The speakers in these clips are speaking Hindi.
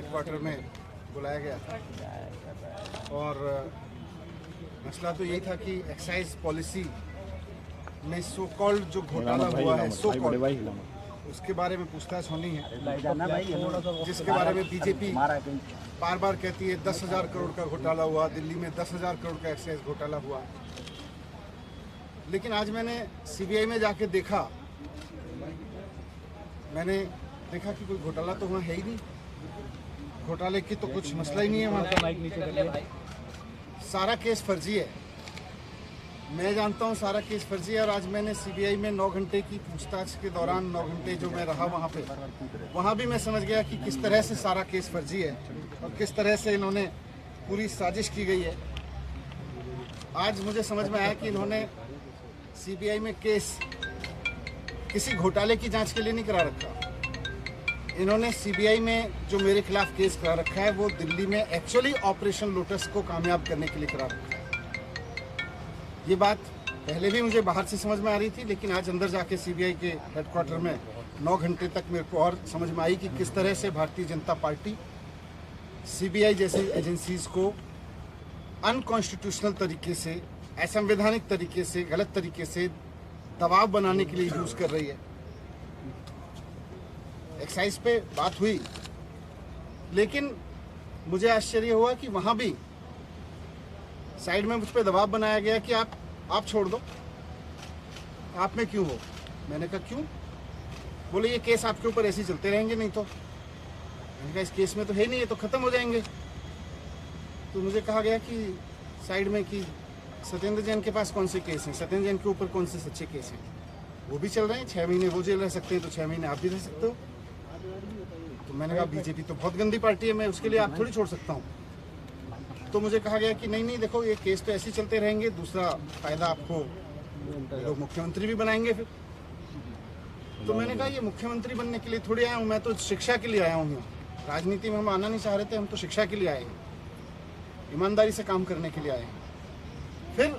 हेडक्वार्टर में बुलाया गया था और मसला तो यही था कि एक्साइज पॉलिसी में सो कॉल्ड जो घोटाला हुआ है उसके बारे में पूछताछ होनी है, जिसके बारे में बीजेपी बार बार कहती है 10,000 करोड़ का घोटाला हुआ, दिल्ली में 10,000 करोड़ का एक्साइज घोटाला हुआ। लेकिन आज मैंने सीबीआई में जाके देखा, मैंने देखा कि कोई घोटाला तो वहाँ है ही नहीं, घोटाले की तो कुछ मसला ही नहीं है वहाँ। सारा केस फर्जी है, मैं जानता हूँ सारा केस फर्जी है। और आज मैंने सीबीआई में 9 घंटे की पूछताछ के दौरान 9 घंटे जो मैं रहा वहाँ पे, वहाँ भी मैं समझ गया कि किस तरह से सारा केस फर्जी है और किस तरह से इन्होंने पूरी साजिश की गई है। आज मुझे समझ में आया कि इन्होंने सीबीआई में केस किसी घोटाले की जांच के लिए नहीं करा रखा। इन्होंने सीबीआई में जो मेरे खिलाफ केस करा रखा है वो दिल्ली में एक्चुअली ऑपरेशन लोटस को कामयाब करने के लिए करा रखा है। ये बात पहले भी मुझे बाहर से समझ में आ रही थी, लेकिन आज अंदर जाके सीबीआई के हेडक्वार्टर में 9 घंटे तक मेरे को और समझ में आई कि किस तरह से भारतीय जनता पार्टी सीबीआई जैसी एजेंसीज को अनकॉन्स्टिट्यूशनल तरीके से, असंवैधानिक तरीके से, गलत तरीके से दबाव बनाने के लिए यूज कर रही है। एक्साइज पे बात हुई, लेकिन मुझे आश्चर्य हुआ कि वहां भी साइड में मुझ पे दबाव बनाया गया कि आप छोड़ दो, आप में क्यों हो। मैंने कहा क्यों? बोले ये केस आपके ऊपर ऐसे ही चलते रहेंगे, नहीं तो। मैंने कहा इस केस में तो है नहीं, ये तो खत्म हो जाएंगे। तो मुझे कहा गया कि साइड में कि सत्येंद्र जैन के पास कौन से केस हैं, सत्येंद्र जैन के ऊपर कौन से सच्चे केस हैं, वो भी चल रहे हैं। 6 महीने वो जेल रह सकते हैं तो 6 महीने आप भी रह सकते हो। तो मैंने कहा बीजेपी तो बहुत गंदी पार्टी है, मैं उसके लिए आप थोड़ी छोड़ सकता हूँ। तो मुझे कहा गया कि नहीं देखो ये केस तो ऐसे ही चलते रहेंगे, दूसरा फायदा आपको लोग मुख्यमंत्री भी बनाएंगे फिर। तो मैंने कहा ये मुख्यमंत्री बनने के लिए थोड़ी आया हूँ, मैं तो शिक्षा के लिए आया हूँ। राजनीति में हम आना नहीं चाह रहे थे, हम तो शिक्षा के लिए आए हैं, ईमानदारी से काम करने के लिए आए हैं। फिर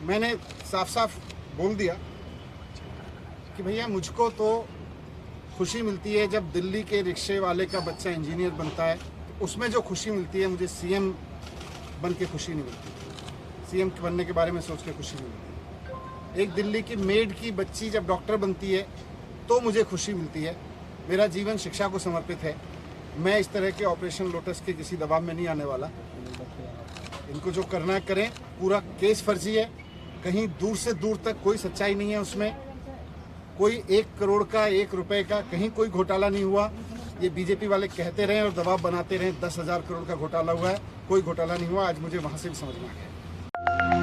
मैंने साफ साफ बोल दिया कि भैया मुझको तो खुशी मिलती है जब दिल्ली के रिक्शे वाले का बच्चा इंजीनियर बनता है, तो उसमें जो खुशी मिलती है मुझे सीएम बन के खुशी नहीं मिलती, सीएम बनने के बारे में सोच के खुशी नहीं मिलती। एक दिल्ली की मेड की बच्ची जब डॉक्टर बनती है तो मुझे खुशी मिलती है। मेरा जीवन शिक्षा को समर्पित है। मैं इस तरह के ऑपरेशन लोटस के किसी दबाव में नहीं आने वाला। इनको जो करना है करें। पूरा केस फर्जी है, कहीं दूर से दूर तक कोई सच्चाई नहीं है उसमें। कोई 1 करोड़ का, 1 रुपए का कहीं कोई घोटाला नहीं हुआ। ये बीजेपी वाले कहते रहे और दबाव बनाते रहे 10,000 करोड़ का घोटाला हुआ है, कोई घोटाला नहीं हुआ। आज मुझे वहां से भी समझ में आ गया।